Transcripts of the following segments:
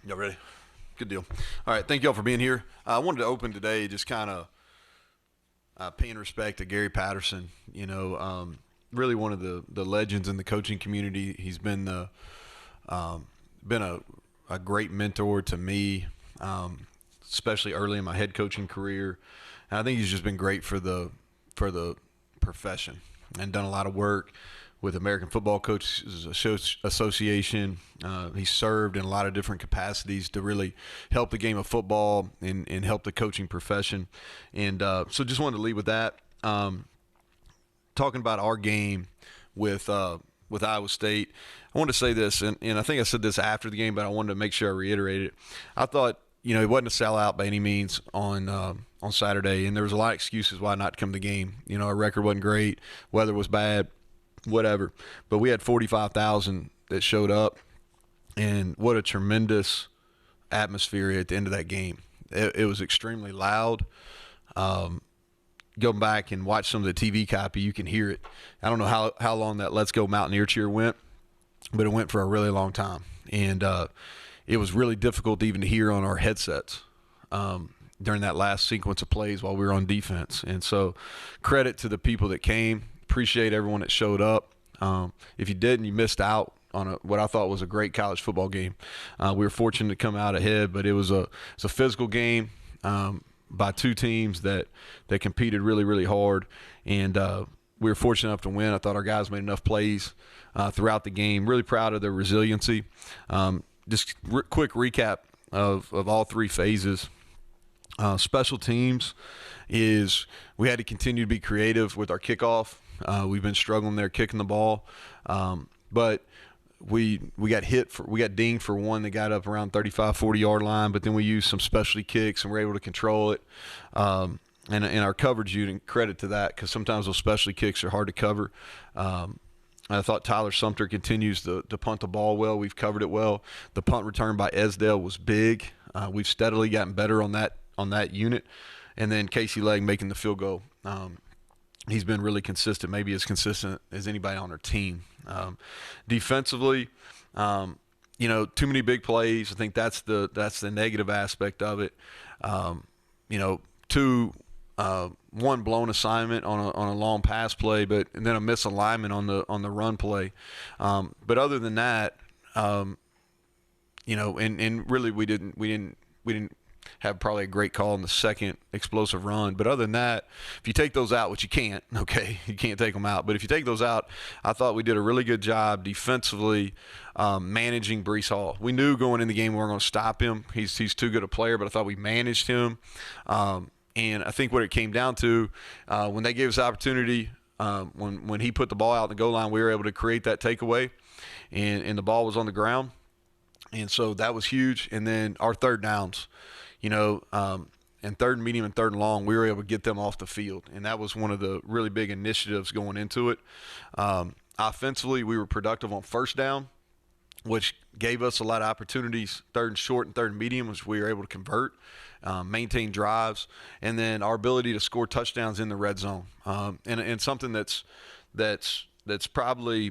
Y'all ready? Good deal. All right, thank y'all for being here. I wanted to open today just kind of paying respect to Gary Patterson. Really one of the legends in the coaching community. He's been been a great mentor to me, especially early in my head coaching career. And I think he's just been great for the profession and done a lot of work with American Football Coaches Association. He served in a lot of different capacities to really help the game of football and help the coaching profession. And so just wanted to lead with that. Talking about our game with Iowa State, I wanted to say this, and I think I said this after the game, but I wanted to make sure I reiterated it. I thought, it wasn't a sellout by any means on Saturday, and there was a lot of excuses why not to come to the game. Our record wasn't great, weather was bad, whatever. But we had 45,000 that showed up, and what a tremendous atmosphere at the end of that game. It was extremely loud. Go back and watch some of the TV copy, you can hear it. I don't know how long that Let's Go Mountaineer cheer went, but it went for a really long time. And it was really difficult even to hear on our headsets during that last sequence of plays while we were on defense. And so credit to the people that came. Appreciate everyone that showed up. If you didn't, you missed out on what I thought was a great college football game. We were fortunate to come out ahead, but it was a physical game by two teams that competed really, really hard. And we were fortunate enough to win. I thought our guys made enough plays throughout the game. Really proud of their resiliency. Just quick recap of all three phases. Special teams is we had to continue to be creative with our kickoff. We've been struggling there kicking the ball, but we got dinged for one that got up around 35, 40-yard line, but then we used some specialty kicks and were able to control it. And our coverage unit, credit to that, because sometimes those specialty kicks are hard to cover. I thought Tyler Sumter continues to punt the ball well. We've covered it well. The punt return by Esdale was big. We've steadily gotten better on that unit. And then Casey Legg making the field goal. He's been really consistent, maybe as consistent as anybody on our team. Defensively, too many big plays. I think that's the negative aspect of it. One blown assignment on a long pass play, and then a misalignment on the run play. But other than that, and really we didn't have probably a great call in the second explosive run. But other than that, if you take those out, which you can't, you can't take them out. But if you take those out, I thought we did a really good job defensively managing Breece Hall. We knew going in the game we weren't going to stop him. He's too good a player, but I thought we managed him. And I think what it came down to, when they gave us opportunity, when he put the ball out in the goal line, we were able to create that takeaway, and the ball was on the ground. And so that was huge. And then our third downs, and third and medium and third and long, we were able to get them off the field. And that was one of the really big initiatives going into it. Offensively, we were productive on first down, which gave us a lot of opportunities, third and short and third and medium, which we were able to convert, maintain drives, and then our ability to score touchdowns in the red zone. And something that's probably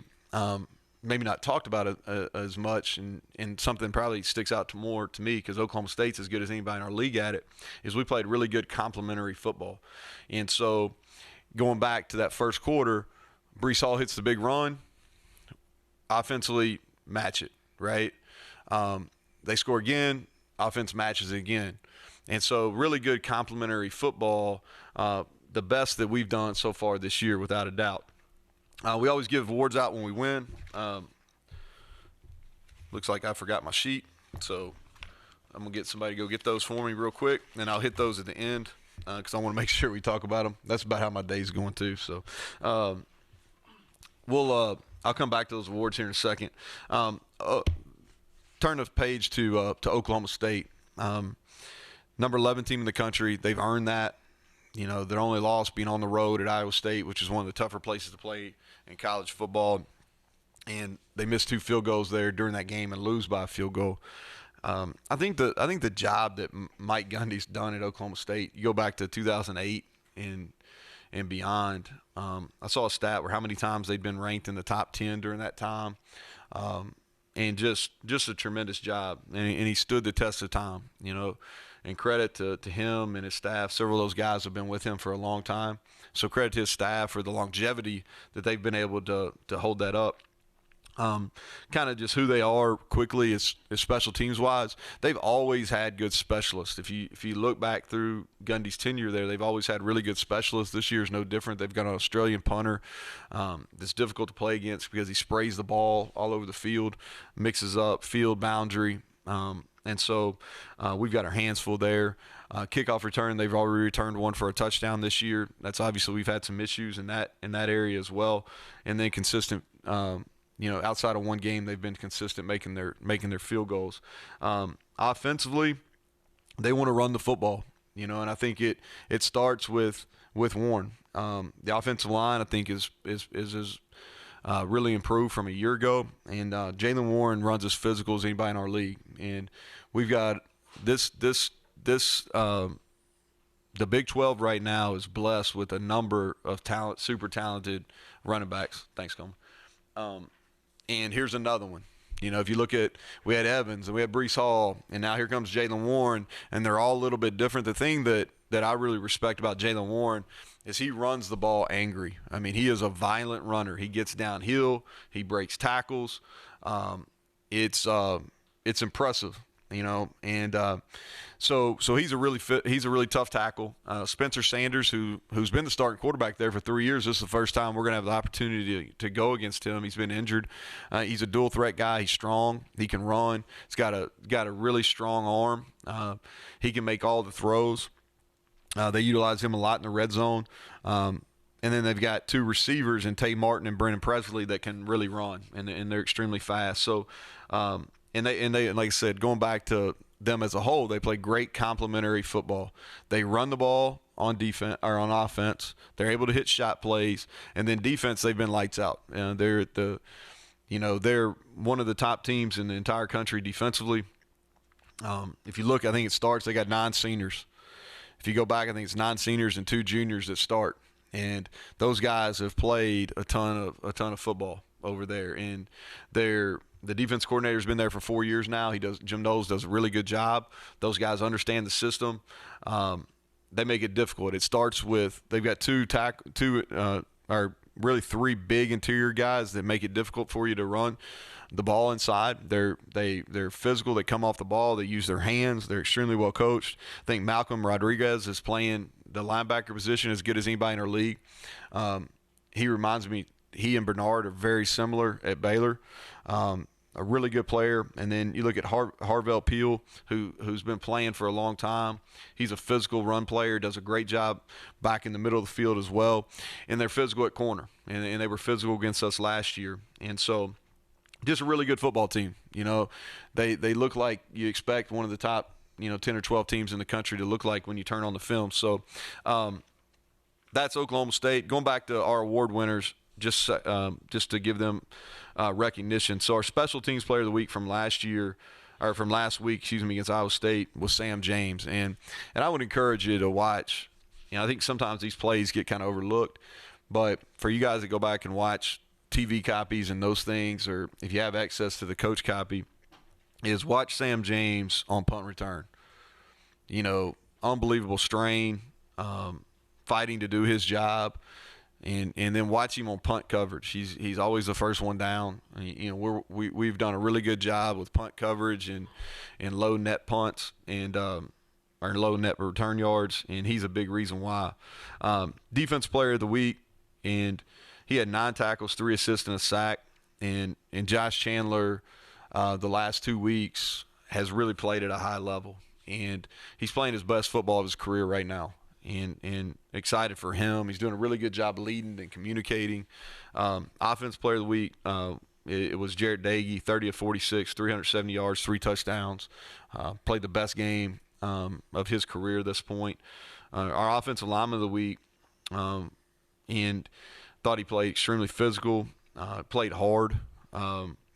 maybe not talked about as much, and something probably sticks out more to me because Oklahoma State's as good as anybody in our league at it, is we played really good complementary football. And so going back to that first quarter, Breece Hall hits the big run, offensively match it, right? They score again, offense matches it again. And so really good complementary football, the best that we've done so far this year without a doubt. We always give awards out when we win. Looks like I forgot my sheet, so I'm going to get somebody to go get those for me real quick, and I'll hit those at the end because I want to make sure we talk about them. That's about how my day's going too. So I'll come back to those awards here in a second. Turn the page to Oklahoma State. Number 11 team in the country. They've earned that. Their only loss being on the road at Iowa State, which is one of the tougher places to play in college football. And they missed 2 field goals there during that game and lose by a field goal. I think the job that Mike Gundy's done at Oklahoma State, you go back to 2008 and beyond. I saw a stat where how many times they'd been ranked in the top 10 during that time. and just a tremendous job. And he stood the test of time, and credit to him and his staff. Several of those guys have been with him for a long time. So credit to his staff for the longevity that they've been able to hold that up. Kind of just who they are quickly is special teams wise. They've always had good specialists. If you look back through Gundy's tenure there, they've always had really good specialists. This year is no different. They've got an Australian punter that's difficult to play against because he sprays the ball all over the field, mixes up field boundary. And so we've got our hands full there. Kickoff return, they've already returned one for a touchdown this year. That's obviously we've had some issues in that area as well. And then consistent. Outside of one game, they've been consistent making their field goals. Offensively, they want to run the football, and I think it starts with Warren. The offensive line, I think, is really improved from a year ago, and Jaylen Warren runs as physical as anybody in our league, and we've got this. The Big 12 right now is blessed with a number of super talented running backs. Thanks, Coleman. And here's another one. If you look at, we had Evans and we had Breece Hall, and now here comes Jaylen Warren, and they're all a little bit different. The thing that I really respect about Jaylen Warren is he runs the ball angry. I mean, he is a violent runner. He gets downhill. He breaks tackles. It's impressive, and so he's a really tough tackle. Spencer Sanders, who's been the starting quarterback there for 3 years, this is the first time we're going to have the opportunity to go against him. He's been injured. He's a dual threat guy. He's strong. He can run. He's got a really strong arm. He can make all the throws. They utilize him a lot in the red zone. And then they've got two receivers in Tay Martin and Brennan Presley that can really run, and they're extremely fast. So, and they like I said, going back to them as a whole, they play great complementary football. They run the ball on defense or on offense. They're able to hit shot plays, and then defense, they've been lights out. They're they're one of the top teams in the entire country defensively. If you look, I think they got 9 seniors. If you go back, I think it's 9 seniors and 2 juniors that start, and those guys have played a ton of football over there, and the defense coordinator's been there for 4 years now. Jim Knowles does a really good job. Those guys understand the system. They make it difficult. It starts with they've got really 3 big interior guys that make it difficult for you to run the ball inside. They're physical. They come off the ball. They use their hands. They're extremely well coached. I think Malcolm Rodriguez is playing the linebacker position as good as anybody in our league. He reminds me. He and Bernard are very similar at Baylor. A really good player. And then you look at Harvell Peel, who's been playing for a long time. He's a physical run player, does a great job back in the middle of the field as well. And they're physical at corner. And they were physical against us last year. And so just a really good football team. They look like you expect one of the top 10 or 12 teams in the country to look like when you turn on the film. So that's Oklahoma State. Going back to our award winners, just to give them recognition. So our special teams player of the week from last week, against Iowa State was Sam James. And I would encourage you to watch. I think sometimes these plays get kind of overlooked, but for you guys to go back and watch TV copies and those things, or if you have access to the coach copy, is watch Sam James on punt return. Unbelievable strain, fighting to do his job. And then watch him on punt coverage. He's always the first one down. We've done a really good job with punt coverage and low net punts and or low net return yards, and he's a big reason why. Defense player of the week, and he had 9 tackles, 3 assists, and a sack. And Josh Chandler, the last 2 weeks, has really played at a high level, and he's playing his best football of his career right now. And excited for him. He's doing a really good job leading and communicating. Offense player of the week, it was Jarrett Dagey, 30 of 46, 370 yards, 3 touchdowns. Played the best game of his career at this point. Our offensive lineman of the week, and thought he played extremely physical, played hard.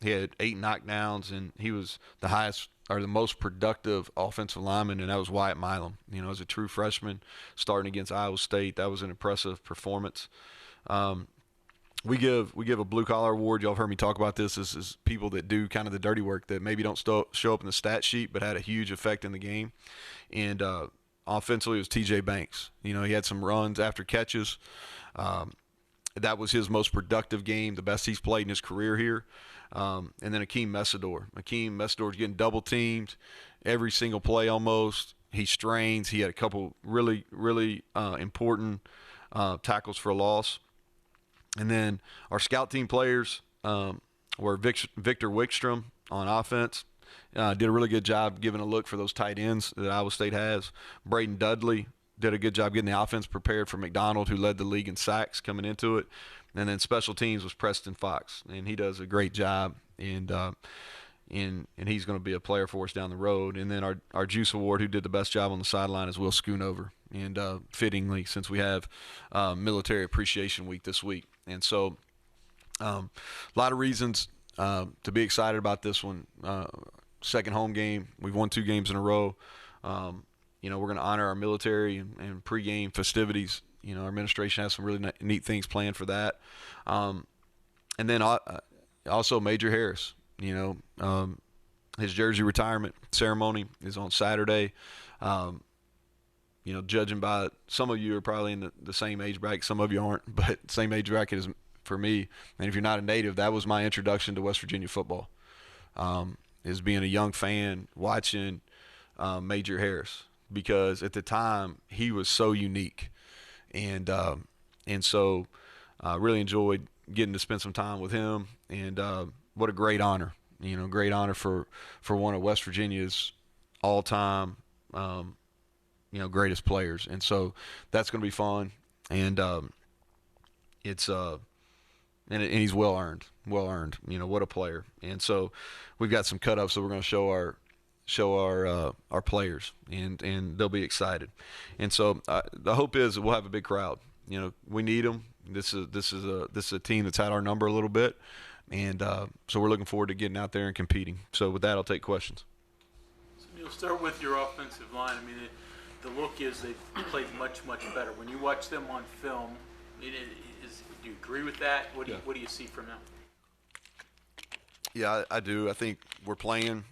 He had 8 knockdowns, and he was the highest or the most productive offensive lineman, and that was Wyatt Milam. As a true freshman starting against Iowa State, that was an impressive performance. we give a blue collar award. Y'all have heard me talk about this. This is people that do kind of the dirty work that maybe don't show up in the stat sheet, but had a huge effect in the game. And offensively, it was T.J. Banks. You know, he had some runs after catches. That was his most productive game, the best he's played in his career here. And then Akeem Messidor's getting double teamed every single play almost. He strains. He had a couple really important tackles for a loss. And then our scout team players were Victor Wickstrom on offense. Did a really good job giving a look for those tight ends that Iowa State has. Braden Dudley did a good job getting the offense prepared for McDonald, who led the league in sacks coming into it. And then special teams was Preston Fox, and he does a great job. And he's going to be a player for us down the road. And then our Juice Award, who did the best job on the sideline, is Will Schoonover. And fittingly, since we have Military Appreciation Week this week. And so a lot of reasons to be excited about this one. Second home game. We've won 2 games in a row. You know, we're going to honor our military and pregame festivities. You know, our administration has some really neat things planned for that. And then also Major Harris. You know, his jersey retirement ceremony is on Saturday. You know, judging by some of you are probably in the same age bracket, some of you aren't, but same age bracket as for me. And if you're not a native, that was my introduction to West Virginia football. Is being a young fan watching Major Harris, because at the time he was so unique, and so really enjoyed getting to spend some time with him. And what a great honor, you know, great honor for one of West Virginia's all-time you know, greatest players. And so that's going to be fun. And it's and he's well earned. You know, what a player. And so we've got some cut-ups that we're going to show our players, and they'll be excited. And so the hope is that we'll have a big crowd. You know, we need them. This is a team that's had our number a little bit, and so we're looking forward to getting out there and competing. So with that, I'll take questions. So Neal, start with your offensive line. I mean, the look is they've played much better. When you watch them on film, do you agree with that? What do you see from them? Yeah, I do. I think we're playing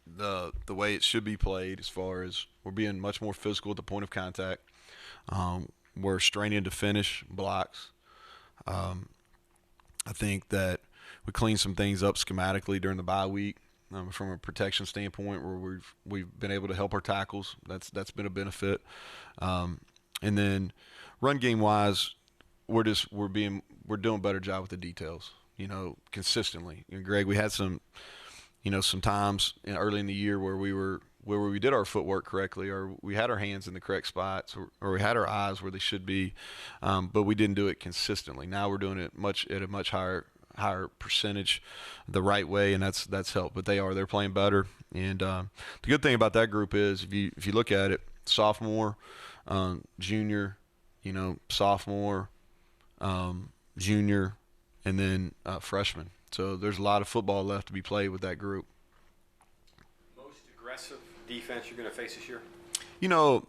the way it should be played, as far as we're being much more physical at the point of contact. We're straining to finish blocks. I think that we cleaned some things up schematically during the bye week from a protection standpoint, where we've been able to help our tackles. That's been a benefit. And then run game wise, we're doing a better job with the details. You know, consistently. You know, Greg, we had some times early in the year where we did our footwork correctly, or we had our hands in the correct spots, or we had our eyes where they should be, but we didn't do it consistently. Now we're doing it at a much higher percentage the right way, and that's helped. But they're playing better. And the good thing about that group is if you look at it, sophomore, junior, you know, sophomore, junior, and then freshman. So there's a lot of football left to be played with that group. Most aggressive defense you're going to face this year? You know,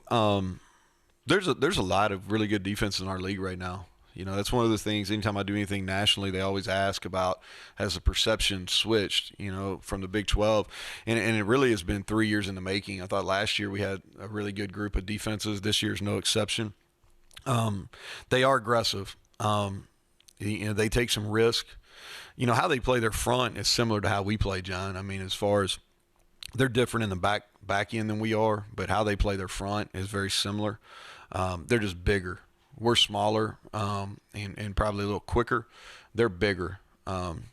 there's a lot of really good defenses in our league right now. You know, that's one of the things, anytime I do anything nationally, they always ask about, has the perception switched, you know, from the Big 12? And it really has been 3 years in the making. I thought last year we had a really good group of defenses. This year's no exception. They are aggressive. You know, they take some risk. You know, how they play their front is similar to how we play, John. I mean, as far as they're different in the back end than we are, but how they play their front is very similar. They're just bigger. We're smaller and probably a little quicker. They're bigger, and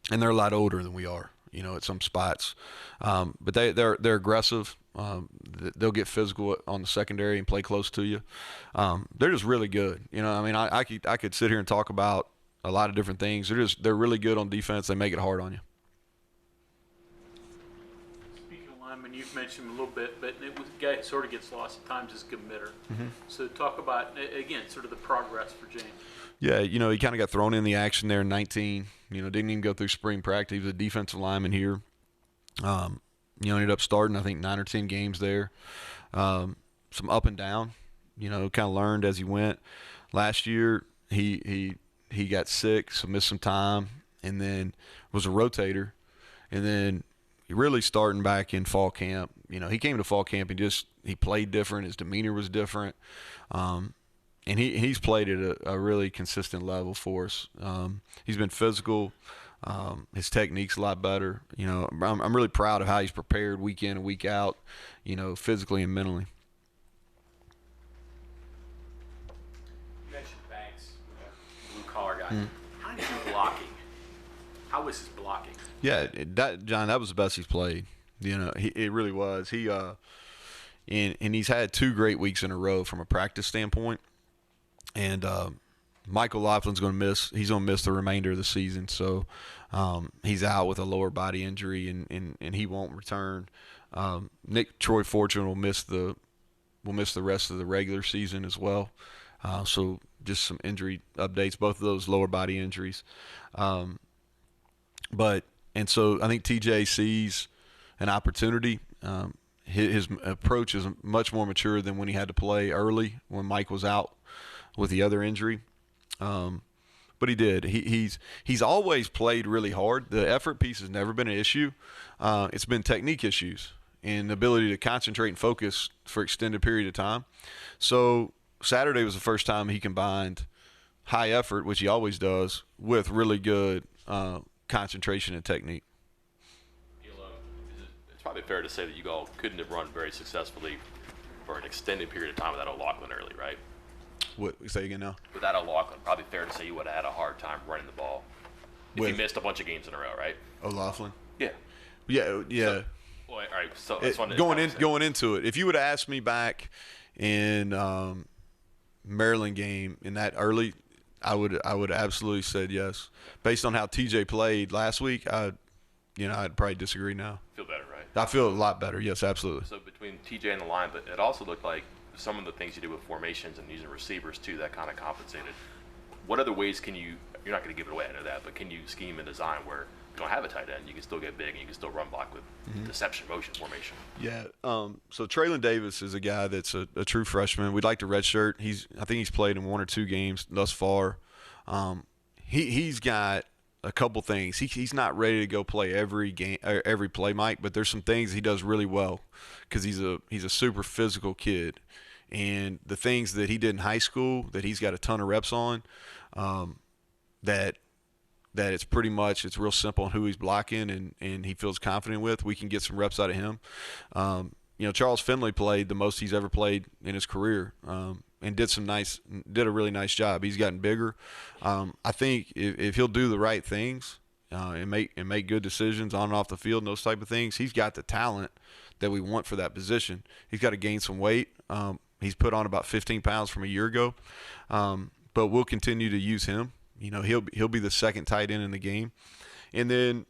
they're a lot older than we are, you know, at some spots. But they're aggressive. They'll get physical on the secondary and play close to you. They're just really good. You know, I mean, I could sit here and talk about a lot of different things. They're really good on defense. They make it hard on you. Speaking of linemen, you've mentioned a little bit, but the guy sort of gets lost at times is committer. Mm-hmm. So talk about, again, sort of the progress for James. Yeah, you know, he kind of got thrown in the action there in 19. You know, didn't even go through spring practice. He was a defensive lineman here. You know, ended up starting, I think, 9 or 10 games there. Some up and down, you know, kind of learned as he went. Last year, he he got sick, so missed some time, and then was a rotator, and then really starting back in fall camp. He came to fall camp and he played different. His demeanor was different, and he's played at a really consistent level for us. He's been physical. His technique's a lot better. I'm really proud of how he's prepared week in and week out, physically and mentally. You mentioned Banks, blue collar guy. How is he blocking? How was his blocking? Yeah, John, that was the best he's played. It really was. And he's had 2 great weeks in a row from a practice standpoint. And Michael Laughlin's going to miss. He's going to miss the remainder of the season. So he's out with a lower body injury, and he won't return. Troy Fortune will miss the rest of the regular season as well. So just some injury updates. Both of those lower body injuries. And so I think TJ sees an opportunity. His approach is much more mature than when he had to play early when Mike was out with the other injury. But he did. He's always played really hard. The effort piece has never been an issue. It's been technique issues and the ability to concentrate and focus for extended period of time. So Saturday was the first time he combined high effort, which he always does, with really good concentration and technique. It's probably fair to say that you all couldn't have run very successfully for an extended period of time without O'Loughlin early, right? What, say again now? Without O'Loughlin, probably fair to say you would have had a hard time running the ball if you missed a bunch of games in a row, right? O'Loughlin? Yeah. Yeah. So, all right. So going into it, if you would have asked me back in Maryland game in that early, I would absolutely said yes. Based on how TJ played last week, I'd probably disagree now. Feel better, right? I feel a lot better. Yes, absolutely. So between TJ and the line, but it also looked like some of the things you did with formations and using receivers too, that kind of compensated. What other ways can you're not going to give it away, I know that, but can you scheme and design where you don't have a tight end, you can still get big and you can still run block with deception motion formation? Yeah. So Treylin Davis is a guy that's a true freshman. We'd like to redshirt. I think he's played in 1 or 2 games thus far. He's got a couple things. He's not ready to go play every game or every play, Mike, but there's some things he does really well because he's a super physical kid. And the things that he did in high school that he's got a ton of reps on, that it's real simple on who he's blocking and he feels confident with. We can get some reps out of him. Charles Finley played the most he's ever played in his career, and did a really nice job. He's gotten bigger. I think if he'll do the right things and make good decisions on and off the field and those type of things, he's got the talent that we want for that position. He's got to gain some weight. He's put on about 15 pounds from a year ago, but we'll continue to use him. He'll be the second tight end in the game, and then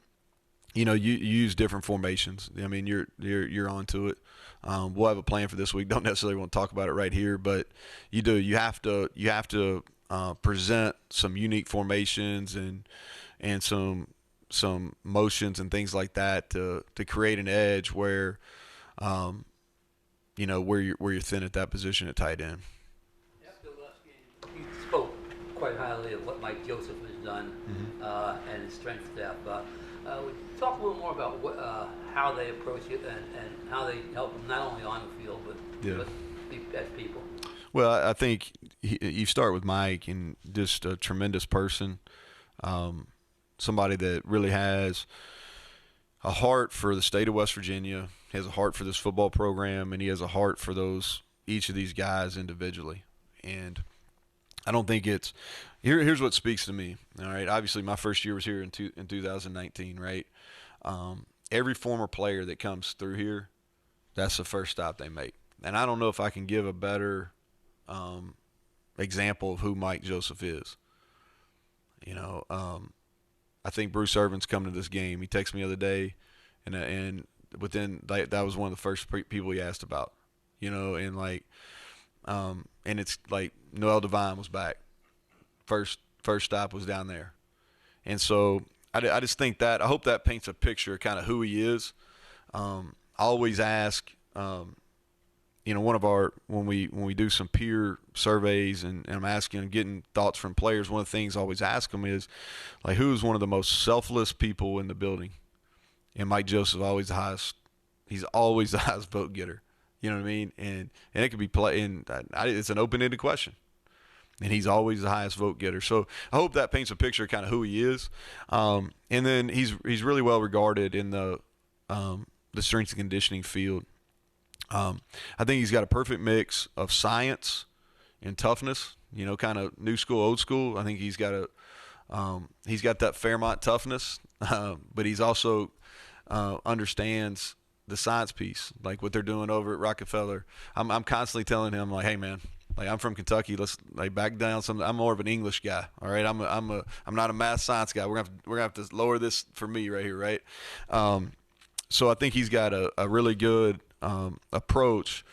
you use different formations. I mean, you're onto it. We'll have a plan for this week. Don't necessarily want to talk about it right here, but you do. You have to present some unique formations and some motions and things like that to create an edge where where you're thin at that position at tight end. After the last game, you spoke quite highly of what Mike Joseph has done and his strength staff. Would you talk a little more about how they approach it and how they help him not only on the field but as people? Well, I think you start with Mike, and just a tremendous person, somebody that really has a heart for the state of West Virginia, has a heart for this football program, and he has a heart for each of these guys individually. And I don't think it's here's what speaks to me. All right, obviously my first year was here in 2019, right? Every former player that comes through here, that's the first stop they make. And I don't know if I can give a better example of who Mike Joseph is. I think Bruce Irvin's come to this game. He texted me the other day, and within that was one of the first people he asked about. And it's like Noel Devine was back. First stop was down there, and so I just think that I hope that paints a picture of kind of who he is. I always ask, when we do some peer surveys and I'm asking, getting thoughts from players, one of the things I always ask them is, like, who's one of the most selfless people in the building? And Mike Joseph always the highest. He's always the highest vote getter. You know what I mean? And it could be it's an open-ended question. And he's always the highest vote getter. So I hope that paints a picture of kind of who he is. And then he's really well regarded in the strength and conditioning field. I think he's got a perfect mix of science and toughness. Kind of new school, old school. I think he's got that Fairmont toughness, but he's also understands the science piece, like what they're doing over at Rockefeller. I'm constantly telling him, like, hey man, like, I'm from Kentucky, let's like back down some. I'm more of an English guy, all right. I'm not a math science guy. We're gonna have to lower this for me right here, right? So I think he's got a really good approach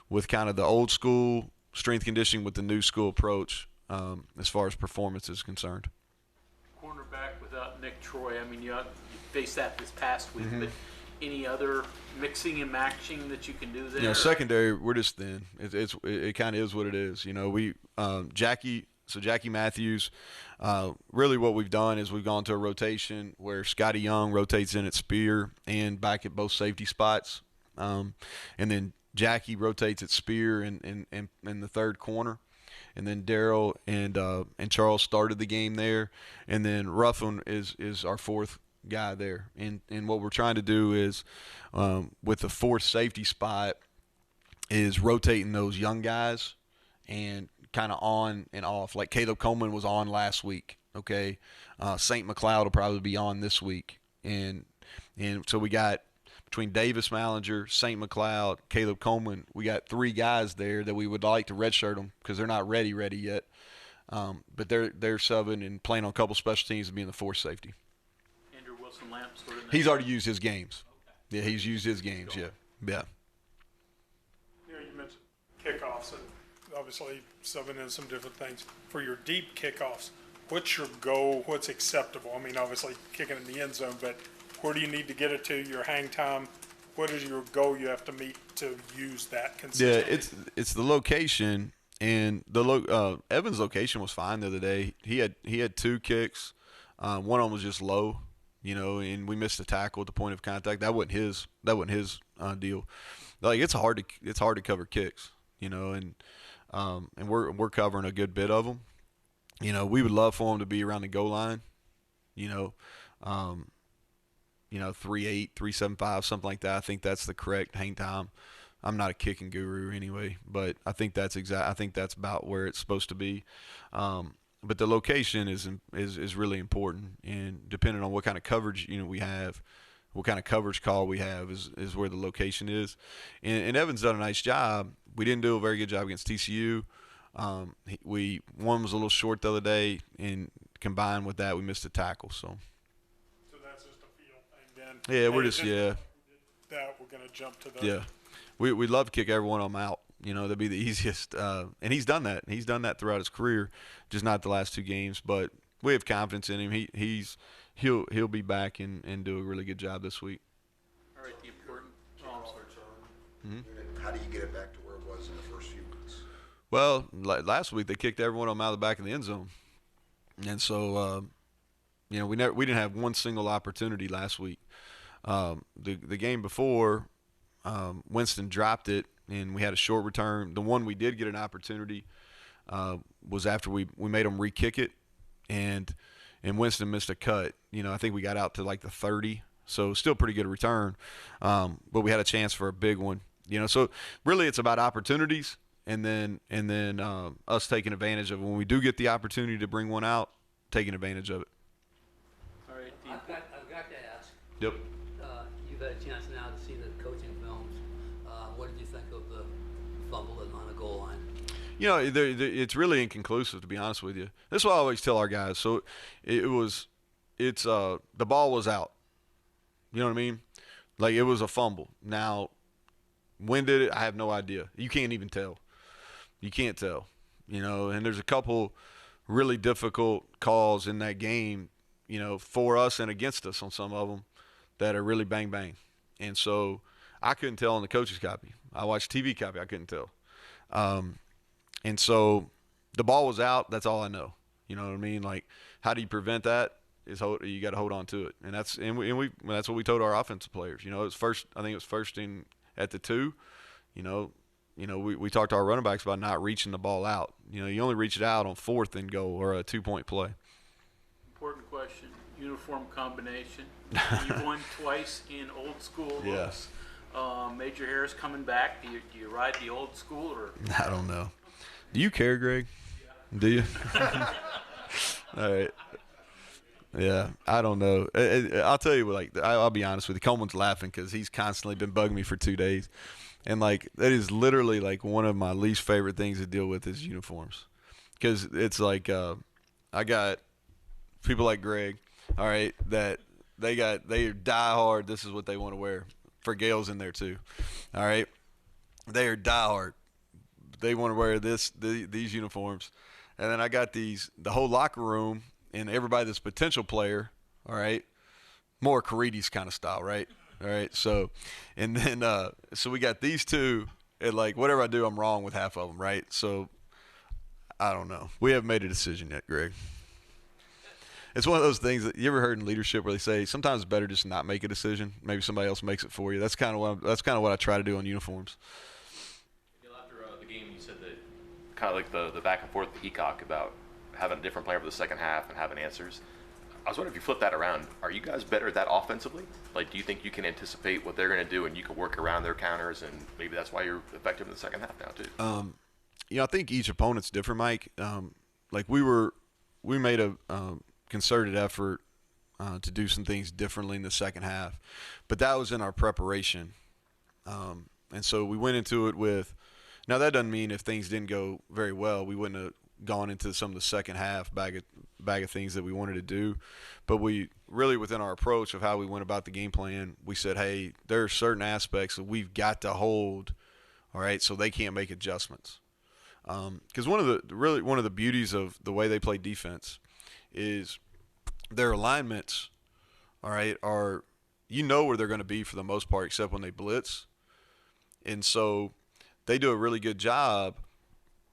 with kind of the old school strength conditioning with the new school approach as far as performance is concerned. Cornerback without Nick Troy. I mean, you faced that this past week, but any other mixing and matching that you can do there? Secondary, we're just thin. It kind of is what it is. Jackie Matthews. Really, what we've done is we've gone to a rotation where Scotty Young rotates in at spear and back at both safety spots, and then Jackie rotates at spear in the third corner. And then Daryl and Charles started the game there, and then Ruffin is our fourth guy there. And what we're trying to do is, with the fourth safety spot, is rotating those young guys and kind of on and off. Like Caleb Coleman was on last week. Okay, St. McLeod will probably be on this week, and so we got between Davis Mallinger, St. McLeod, Caleb Coleman, we got three guys there that we would like to redshirt them because they're not ready yet. But they're subbing and playing on a couple special teams and being the fourth safety. Andrew Wilson-Lamp sort of. He's already used his games. Okay. Yeah, he's used his games. Yeah. You mentioned kickoffs, and obviously subbing in some different things. For your deep kickoffs, what's your goal? What's acceptable? I mean, obviously kicking in the end zone, but where do you need to get it to? Your hang time. What is your goal you have to meet to use that consistently? Yeah, it's the location, and Evan's location was fine the other day. He had two kicks. One of them was just low, and we missed a tackle at the point of contact. That wasn't his deal. Like, it's hard to cover kicks, and we're covering a good bit of them. We would love for him to be around the goal line, 3.8, 3.75, something like that. I think that's the correct hang time. I'm not a kicking guru anyway, but I think that's about where it's supposed to be. But the location is really important, and depending on what kind of coverage we have, what kind of coverage call we have is where the location is. And Evan's done a nice job. We didn't do a very good job against TCU. One was a little short the other day, and combined with that, we missed a tackle. So that's just a feel thing then. Yeah, we're just that we're gonna jump to the. Yeah, we'd love to kick every one of them out. That'd be the easiest. And he's done that. He's done that throughout his career, just not the last two games. But we have confidence in him. He'll be back and do a really good job this week. All right, the important. Oh, I'm sorry. How do you get it back to where it was in the first few weeks? Well, last week they kicked every one of them out of the back of the end zone, and so we didn't have one single opportunity last week. The game before, Winston dropped it, and we had a short return. The one we did get an opportunity was after we made them re-kick it, and Winston missed a cut. I think we got out to like the 30, so still pretty good return. But we had a chance for a big one. So really it's about opportunities, and then us taking advantage of it. When we do get the opportunity to bring one out, taking advantage of it. All right, I've got to ask. Yep. You've had a chance now to see the coaching films. What did you think of the fumble on the goal line? It's really inconclusive, to be honest with you. That's what I always tell our guys. So the ball was out. You know what I mean? Like, it was a fumble. Now, when did it? I have no idea. You can't even tell. You can't tell. And there's a couple really difficult calls in that game, for us and against us on some of them that are really bang bang. And so I couldn't tell on the coach's copy. I watched TV copy. I couldn't tell. And so the ball was out. That's all I know. You know what I mean? Like, how do you prevent that? You got to hold on to it, and that's what we told our offensive players. You know, it was first. I think it was first in at the 2. You know, we talked to our running backs about not reaching the ball out. You know, you only reach it out on 4th and goal or a 2-point play. Important question. Uniform combination. You've won twice in old school. Yes. Major Harris coming back. Do you ride the old school or? I don't know. Do you care, Greg? Yeah. Do you? All right. Yeah, I don't know. I'll tell you, like, I'll be honest with you. Coleman's laughing because he's constantly been bugging me for 2 days. And, like, that is literally, like, one of my least favorite things to deal with is uniforms. Because it's like I got people like Greg, all right, that they are die hard. This is what they want to wear. For Gale's in there too, all right. They are die hard. They want to wear these uniforms, and then I got the whole locker room and everybody that's potential player, all right, more Carides kind of style, right, all right. So, and then so we got these two, and like whatever I do, I'm wrong with half of them, right? So I don't know. We haven't made a decision yet, Greg. It's one of those things that you ever heard in leadership where they say sometimes it's better just not make a decision. Maybe somebody else makes it for you. That's kind of what I try to do on uniforms. After the game, you said that kind of like the back and forth, the Peacock about having a different player for the second half and having answers. I was wondering if you flip that around. Are you guys better at that offensively? Like, do you think you can anticipate what they're going to do and you can work around their counters, and maybe that's why you're effective in the second half now too? You know, I think each opponent's different, Mike. Like we made a concerted effort to do some things differently in the second half, but that was in our preparation, and so we went into it with. Now that doesn't mean if things didn't go very well, we wouldn't have gone into some of the second half bag of things that we wanted to do, but we really within our approach of how we went about the game plan, we said, hey, there are certain aspects that we've got to hold, all right, so they can't make adjustments, because one of the beauties of the way they play defense is their alignments, all right, are where they're going to be for the most part except when they blitz. And so they do a really good job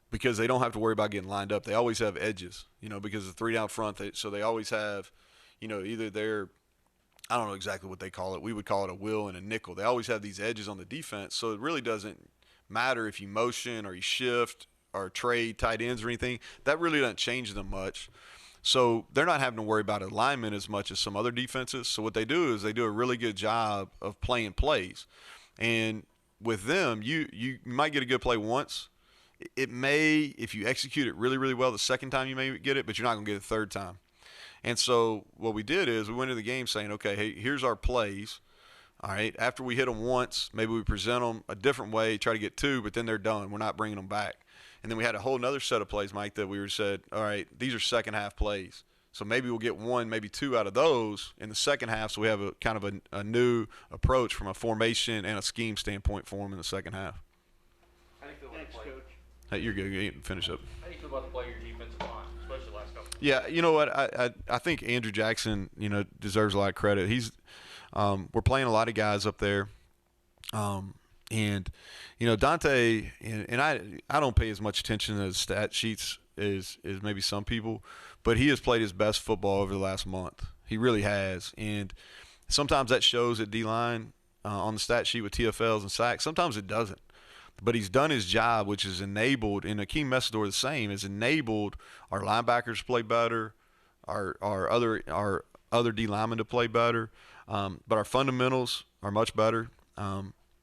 because they don't have to worry about getting lined up. They always have edges, because the 3 down front, so they always have, either they're – I don't know exactly what they call it. We would call it a will and a nickel. They always have these edges on the defense, so it really doesn't matter if you motion or you shift or trade tight ends or anything. That really doesn't change them much. So they're not having to worry about alignment as much as some other defenses. So what they do is they do a really good job of playing plays. And with them, you might get a good play once. It may, if you execute it really, really well, the second time you may get it, but you're not going to get it the third time. And so what we did is we went into the game saying, okay, hey, here's our plays. All right, after we hit them once, maybe we present them a different way, try to get 2, but then they're done. We're not bringing them back. And then we had a whole other set of plays, Mike, that we said, all right, these are second half plays. So maybe we'll get 1, maybe 2 out of those in the second half. So we have a kind of a new approach from a formation and a scheme standpoint for them in the second half. How do you feel about Thanks, the play? Coach. Hey, you're good. You can finish up. How do you feel about the play your defensive line, especially the last couple? Yeah, you know what? I think Andrew Jackson, deserves a lot of credit. He's we're playing a lot of guys up there. And Dante, and I don't pay as much attention to the stat sheets as maybe some people, but he has played his best football over the last month. He really has. And sometimes that shows at D-line on the stat sheet with TFLs and sacks. Sometimes it doesn't. But he's done his job, which has enabled, and Akeem Messidor the same, has enabled our linebackers to play better, our other D linemen to play better. But our fundamentals are much better.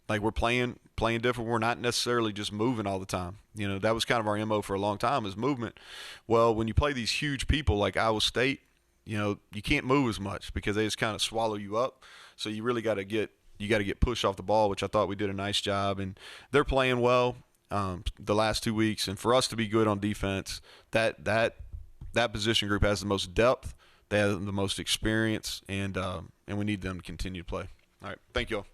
Like we're playing different. We're not necessarily just moving all the time. That was kind of our MO for a long time is movement. Well, when you play these huge people like Iowa State, you can't move as much because they just kind of swallow you up. So you really got to get pushed off the ball, which I thought we did a nice job. And they're playing well the last 2 weeks. And for us to be good on defense, that position group has the most depth. They have the most experience, and we need them to continue to play. All right, thank you all.